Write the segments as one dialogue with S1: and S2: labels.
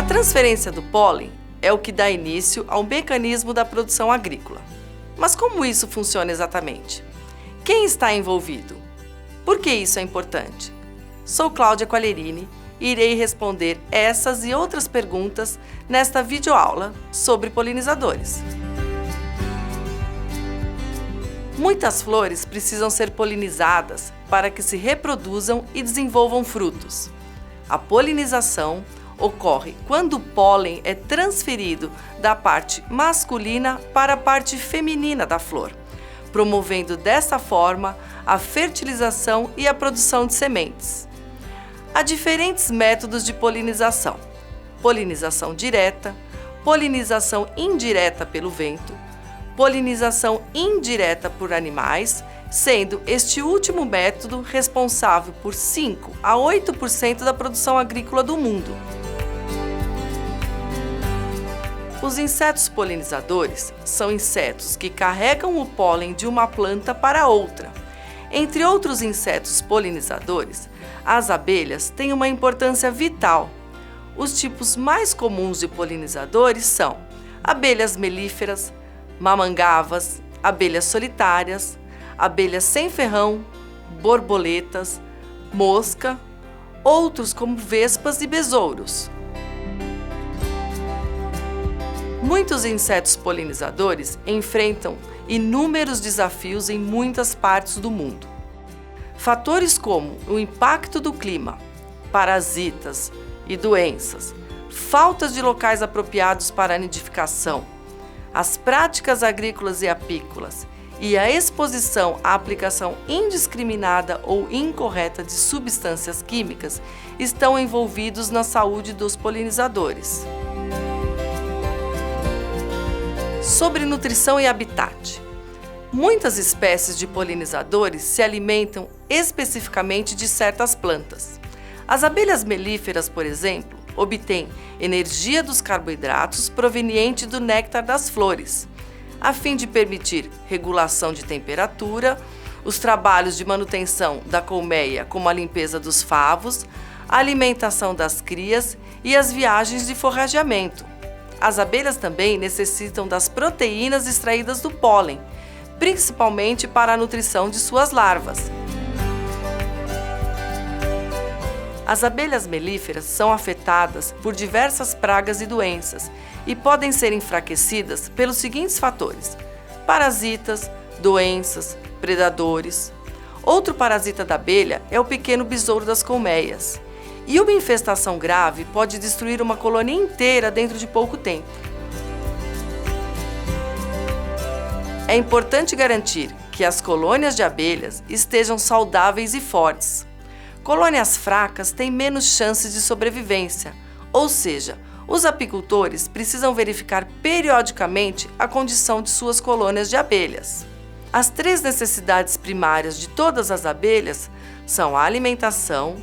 S1: A transferência do pólen é o que dá início ao mecanismo da produção agrícola. Mas como isso funciona exatamente? Quem está envolvido? Por que isso é importante? Sou Cláudia Qualerini e irei responder essas e outras perguntas nesta videoaula sobre polinizadores. Muitas flores precisam ser polinizadas para que se reproduzam e desenvolvam frutos. A polinização ocorre quando o pólen é transferido da parte masculina para a parte feminina da flor, promovendo dessa forma a fertilização e a produção de sementes. Há diferentes métodos de polinização: polinização direta, polinização indireta pelo vento, polinização indireta por animais, sendo este último método responsável por 5 a 8% da produção agrícola do mundo. Os insetos polinizadores são insetos que carregam o pólen de uma planta para outra. Entre outros insetos polinizadores, as abelhas têm uma importância vital. Os tipos mais comuns de polinizadores são abelhas melíferas, mamangavas, abelhas solitárias, abelhas sem ferrão, borboletas, mosca, outros como vespas e besouros. Muitos insetos polinizadores enfrentam inúmeros desafios em muitas partes do mundo. Fatores como o impacto do clima, parasitas e doenças, faltas de locais apropriados para a nidificação, as práticas agrícolas e apícolas e a exposição à aplicação indiscriminada ou incorreta de substâncias químicas estão envolvidos na saúde dos polinizadores. Sobre nutrição e habitat. Muitas espécies de polinizadores se alimentam especificamente de certas plantas. As abelhas melíferas, por exemplo, obtêm energia dos carboidratos proveniente do néctar das flores, a fim de permitir regulação de temperatura, os trabalhos de manutenção da colmeia, como a limpeza dos favos, a alimentação das crias e as viagens de forrageamento. As abelhas também necessitam das proteínas extraídas do pólen, principalmente para a nutrição de suas larvas. As abelhas melíferas são afetadas por diversas pragas e doenças e podem ser enfraquecidas pelos seguintes fatores: parasitas, doenças, predadores. Outro parasita da abelha é o pequeno besouro das colmeias. E uma infestação grave pode destruir uma colônia inteira dentro de pouco tempo. É importante garantir que as colônias de abelhas estejam saudáveis e fortes. Colônias fracas têm menos chances de sobrevivência, ou seja, os apicultores precisam verificar periodicamente a condição de suas colônias de abelhas. As 3 necessidades primárias de todas as abelhas são a alimentação,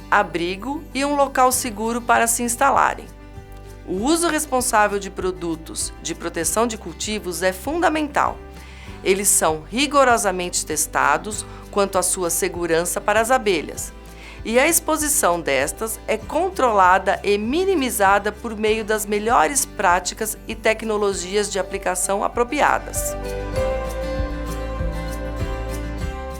S1: abrigo e um local seguro para se instalarem. O uso responsável de produtos de proteção de cultivos é fundamental. Eles são rigorosamente testados quanto à sua segurança para as abelhas, e a exposição destas é controlada e minimizada por meio das melhores práticas e tecnologias de aplicação apropriadas.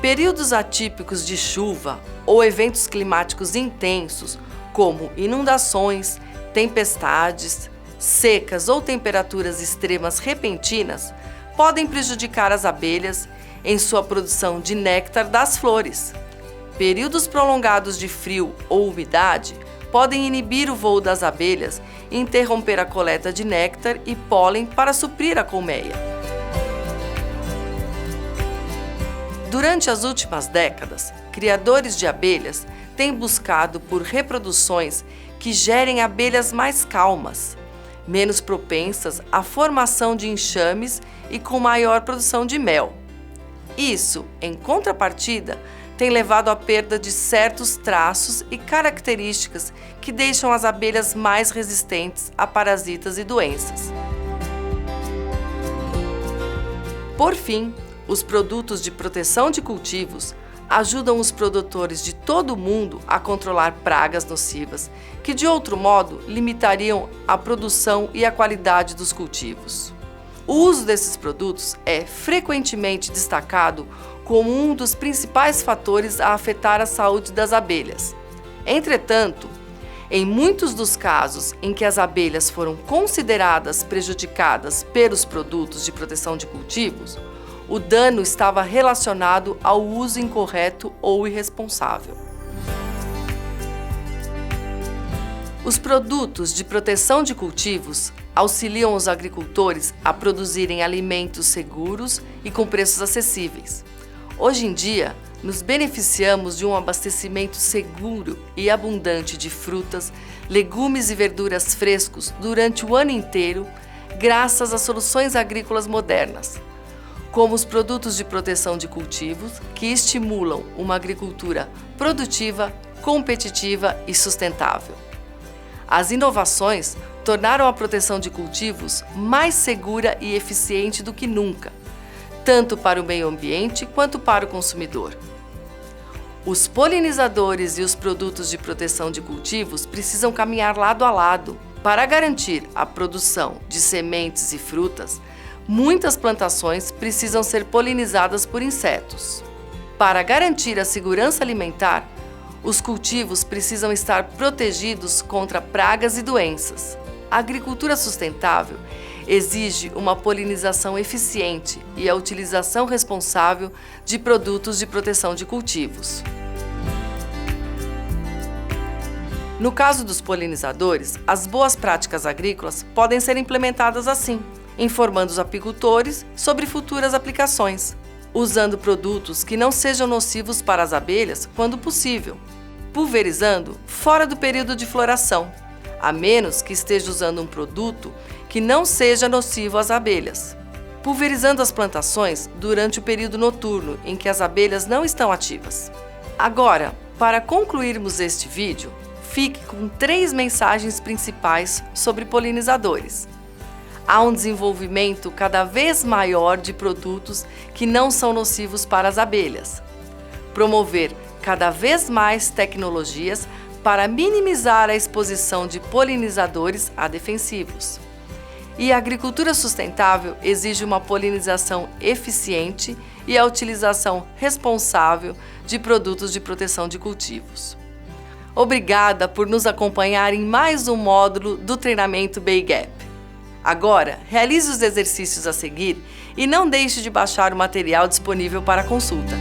S1: Períodos atípicos de chuva ou eventos climáticos intensos, como inundações, tempestades, secas ou temperaturas extremas repentinas, podem prejudicar as abelhas em sua produção de néctar das flores. Períodos prolongados de frio ou umidade podem inibir o voo das abelhas e interromper a coleta de néctar e pólen para suprir a colmeia. Durante as últimas décadas, criadores de abelhas têm buscado por reproduções que gerem abelhas mais calmas, menos propensas à formação de enxames e com maior produção de mel. Isso, em contrapartida, tem levado à perda de certos traços e características que deixam as abelhas mais resistentes a parasitas e doenças. Por fim, os produtos de proteção de cultivos ajudam os produtores de todo o mundo a controlar pragas nocivas que, de outro modo, limitariam a produção e a qualidade dos cultivos. O uso desses produtos é frequentemente destacado como um dos principais fatores a afetar a saúde das abelhas. Entretanto, em muitos dos casos em que as abelhas foram consideradas prejudicadas pelos produtos de proteção de cultivos, o dano estava relacionado ao uso incorreto ou irresponsável. Os produtos de proteção de cultivos auxiliam os agricultores a produzirem alimentos seguros e com preços acessíveis. Hoje em dia, nos beneficiamos de um abastecimento seguro e abundante de frutas, legumes e verduras frescos durante o ano inteiro, graças a soluções agrícolas modernas, como os produtos de proteção de cultivos, que estimulam uma agricultura produtiva, competitiva e sustentável. As inovações tornaram a proteção de cultivos mais segura e eficiente do que nunca, tanto para o meio ambiente quanto para o consumidor. Os polinizadores e os produtos de proteção de cultivos precisam caminhar lado a lado. Para garantir a produção de sementes e frutas, muitas plantações precisam ser polinizadas por insetos. Para garantir a segurança alimentar, os cultivos precisam estar protegidos contra pragas e doenças. A agricultura sustentável exige uma polinização eficiente e a utilização responsável de produtos de proteção de cultivos. No caso dos polinizadores, as boas práticas agrícolas podem ser implementadas assim, informando os apicultores sobre futuras aplicações, usando produtos que não sejam nocivos para as abelhas quando possível, pulverizando fora do período de floração, a menos que esteja usando um produto que não seja nocivo às abelhas, pulverizando as plantações durante o período noturno em que as abelhas não estão ativas. Agora, para concluirmos este vídeo, fique com 3 mensagens principais sobre polinizadores. Há um desenvolvimento cada vez maior de produtos que não são nocivos para as abelhas. Promover cada vez mais tecnologias para minimizar a exposição de polinizadores a defensivos. E a agricultura sustentável exige uma polinização eficiente e a utilização responsável de produtos de proteção de cultivos. Obrigada por nos acompanhar em mais um módulo do treinamento Bay Gap. Agora, realize os exercícios a seguir e não deixe de baixar o material disponível para consulta.